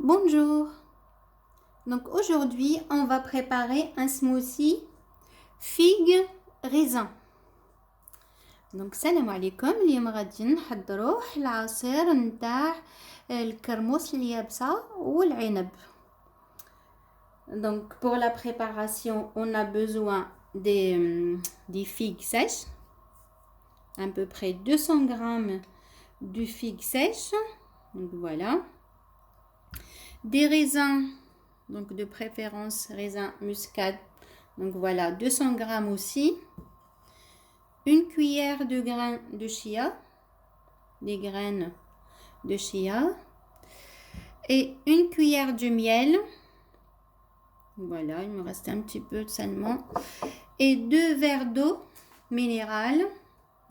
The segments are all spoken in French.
Bonjour. Donc aujourd'hui, on va préparer un smoothie figue raisin. Donc salam alaikum. اليوم غادي نحضروا العصير نتاع الكرموس اليابسة والعنب. Donc pour la préparation, on a besoin des figues sèches, à peu près 200 grammes de figues sèches. Donc voilà. Des raisins, donc de préférence raisins muscade, donc voilà 200 grammes aussi. Une cuillère de grains de chia, des graines de chia, et une cuillère de miel. Voilà, il me reste un petit peu seulement. Et 2 verres d'eau minérale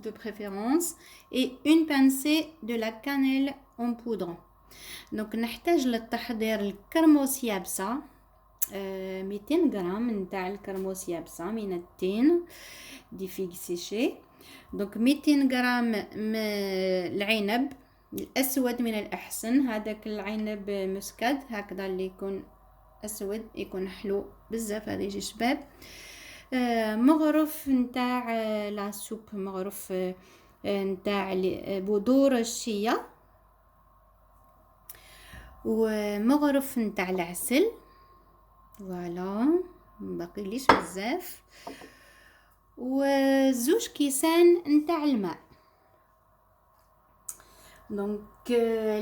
de préférence et une pincée de la cannelle en poudre. دونك نحتاج للتحضير الكرموس يابسة 200 غرام نتاع الكرموس يابسة من التين دي فيغ سيشي. دونك 200 غرام العنب الأسود من الأحسن، هذاك العنب مسكد هكذا اللي يكون أسود يكون حلو بزاف، هذا يجي شباب. مغرف نتاع لا سوب، مغرف نتاع بذور الشيا، ومغرف نتاع العسل. فوالا باقي ليش بزاف، وزوج كيسان نتاع الماء. Donc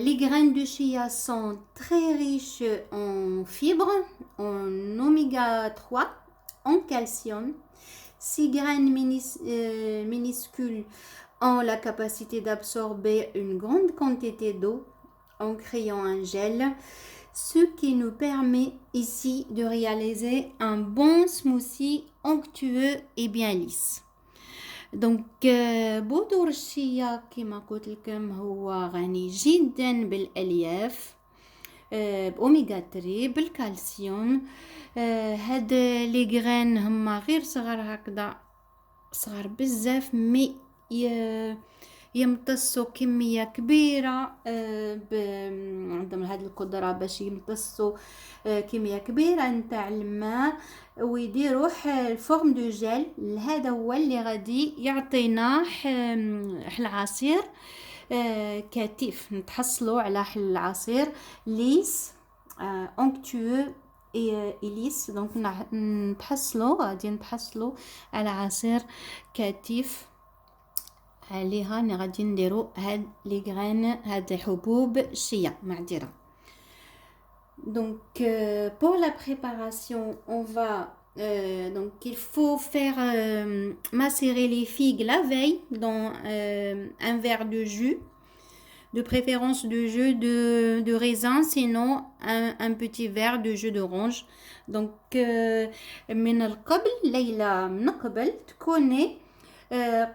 les graines de chia sont très riches en fibres, en oméga 3, en calcium. 6 graines minuscules ont la capacité d'absorber une grande quantité d'eau en créant un gel, ce qui nous permet ici de réaliser un bon smoothie onctueux et bien lisse. Donc بذور الشيا كما قلت لكم هو غني جدا بالالياف، بأوميغا 3، بالكالسيوم. هاد لي غران هما غير صغار هكذا، صغار بزاف، مي يمتصوا كمية كبيرة، عندهم هذه القدرة باش يمتصوا كمية كبيرة نتاع الماء ويديروا الفورم دو جيل. هذا هو اللي غادي يعطينا العصير كثيف، نتحصلوا على العصير ليس اونكتيو إليس. دونك غادي نتحصلوا على عصير كثيف عليها غادي نديرو هاد لي غران، هاد حبوب الشيا معديرة. Donc pour la préparation, on va donc il faut faire macérer les figues la veille dans un verre de jus, de préférence de jus de raisin, sinon un petit verre de jus d'orange. Donc من القبل ليلة من قبل تكوني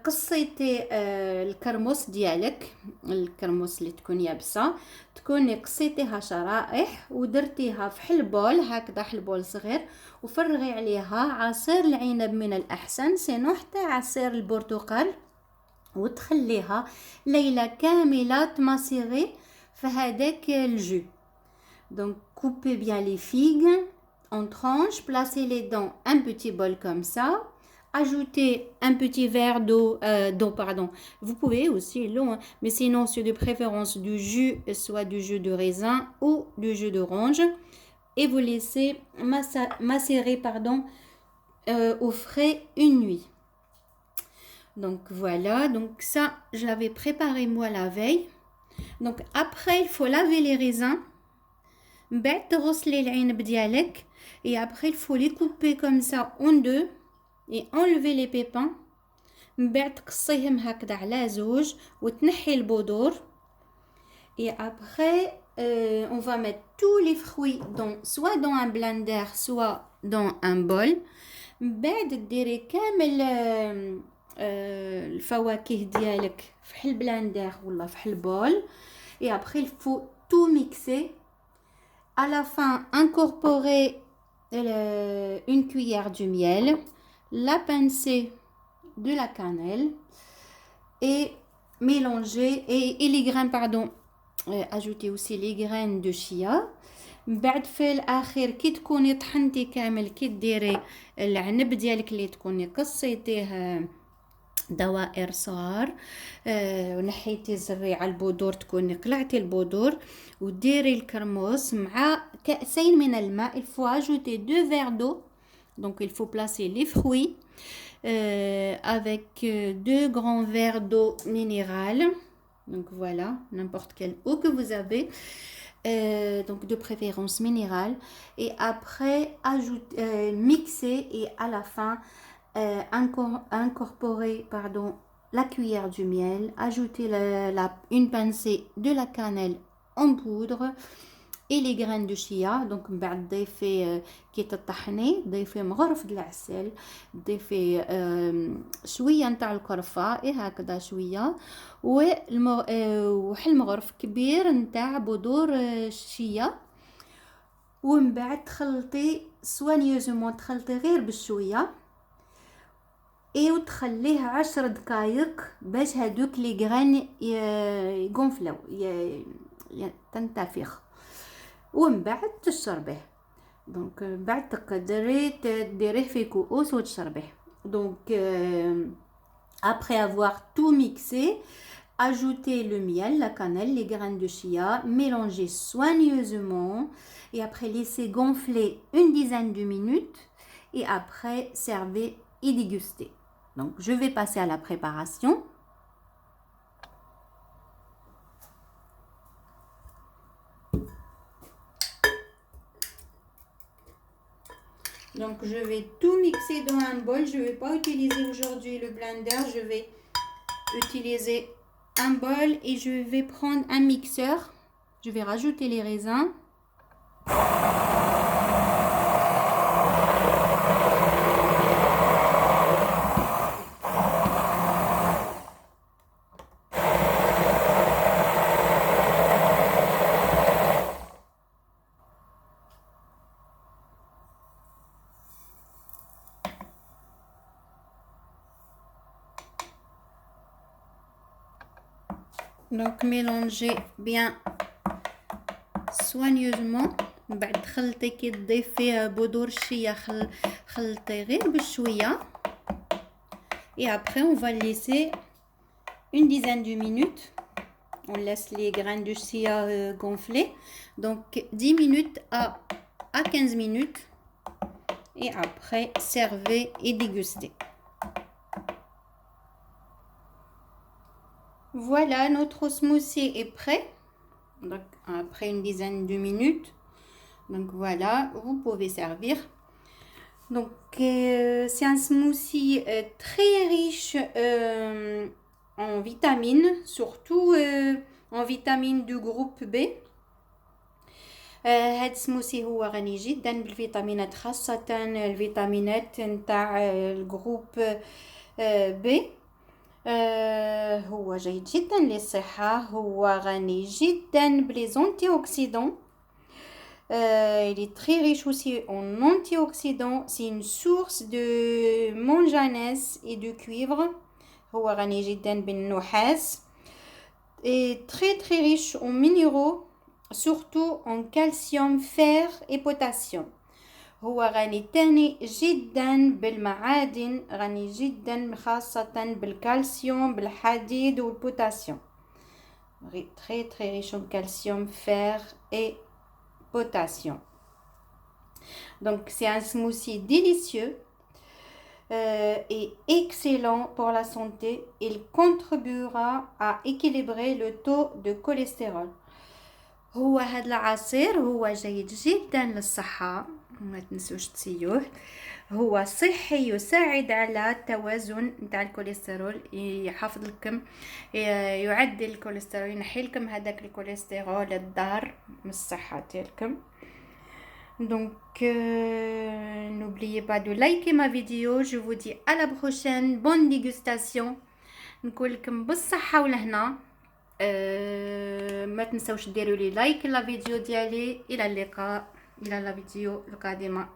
قصيتي الكرموس ديالك، الكرموس اللي تكون يابسه، تكوني قصيتيها شرائح ودرتيها في حلبول هكذا، حلبول صغير، وفرغي عليها عصير العنب من الاحسن، سينو حتى عصير البرتقال، وتخليها ليله كامله تماسيغي في هذاك الجو. Donc coupez bien les figues en tranches, placez-les dans un petit bol comme ça. Ajoutez un petit verre d'eau, pardon. Vous pouvez aussi l'eau, hein, mais sinon c'est de préférence du jus, soit du jus de raisin ou du jus d'orange, et vous laissez macérer au frais une nuit. Donc voilà, donc ça je l'avais préparé moi la veille. Donc après il faut laver les raisins, بعد تغسلي العنب ديالك، et après il faut les couper comme ça en deux et enlever les pépins. من بعد تقصيهم هكذا على زوج وتنحي البذور. Et après on va mettre tous les fruits soit dans un blender soit dans un bol. من بعد ديري كامل الفواكه ديالك في البلندر ولا في البول. Et après il faut tout mixer. À la fin incorporer une cuillère de miel, la pincée de la cannelle et mélanger et les grains ajouter aussi les graines de chia. بعد في الاخير كي تكوني طحنتي كامل، كي ديري العنب ديالك اللي تكوني قصيتيه دوائر صغار، ونحيتي الزريعه البذور، تكوني قلعتي البذور، وديري الكرموس مع كأسين من الماء. il faut ajouter 2 verres d'eau. donc il faut placer les fruits avec 2 grands verres d'eau minérale. donc voilà, n'importe quelle eau que vous avez, donc de préférence minérale. Et après mixer, et à la fin incorporer la cuillère du miel, ajouter une pincée de la cannelle en poudre et les graines de chia. donc بعد ضيفي كي تطحني ضيفي مغرف د العسل، ضيفي شويه نتاع القرفه هكذا شويه، وحل مغرف كبير نتاع بذور الشيا، ومن بعد تخلطي سوانيوزمون، تخلطي غير بالشويه وتخليه 10 دقائق باش هادوك لي غران يغونفلاو تنتفخ، ومن بعد تشربيه. دونك بعد تقدري تديريه في كؤوس وتشربيه. دونك après avoir tout mixé, ajoutez le miel, la cannelle, les graines de chia, mélangez soigneusement et après laissez gonfler une dizaine de minutes et après servez et dégustez. Donc je vais passer à la préparation. Donc je vais tout mixer dans un bol. Je ne vais pas utiliser aujourd'hui le blender. Je vais utiliser un bol et je vais prendre un mixeur. Je vais rajouter les raisins. Donc mélangez bien soigneusement. بعد تخلطي كي تضيفي بذور الشيا خلطي غير بشويه. Et après on va laisser une dizaine de minutes. On laisse les graines de chia gonfler. Donc 10 minutes à 15 minutes. Et après servez et dégustez. Voilà, notre smoothie est prêt. Donc après une dizaine de minutes. Donc voilà, vous pouvez servir. Donc c'est un smoothie très riche en vitamines, surtout en vitamines du groupe B. هاد السموسي هو غني جدا بالفيتامينات، خاصة الفيتامينات نتاع الجروب B. هو جيد جدا للصحة، هو غني جدا بليز انتي اوكسيدون. Il est très riche aussi en antioxydants. C'est une source de manganèse et de cuivre. هو غني جدا بالنحاس. Et très très riche en minéraux, surtout en calcium, fer et potassium. هو غني تاني جدا بالمعادن، غني جدا خاصة بالكالسيوم، بالحديد والبوتاسيوم. Très très riche en calcium, fer et potassium. Donc c'est un smoothie délicieux et excellent pour la santé. Il contribuera à équilibrer le taux de cholestérol. هو هذا العصير هو جيد جدا للصحة، ما تنسوش تسيوه. هو صحي، يساعد على التوازن نتاع الكوليسترول، يحافظ لكم، يعدل الكوليسترول، ينحي لكم هذاك الكوليسترول الضار من الصحة ديالكم. Donc n'oubliez pas de liker ma vidéo. Je vous dis à la prochaine. Bonne dégustation. نقول لكم بالصحة والهنا. ما تنسوش ديروا لي لايك للفيديو ديالي. الى اللقاء، الى الفيديو القادمه.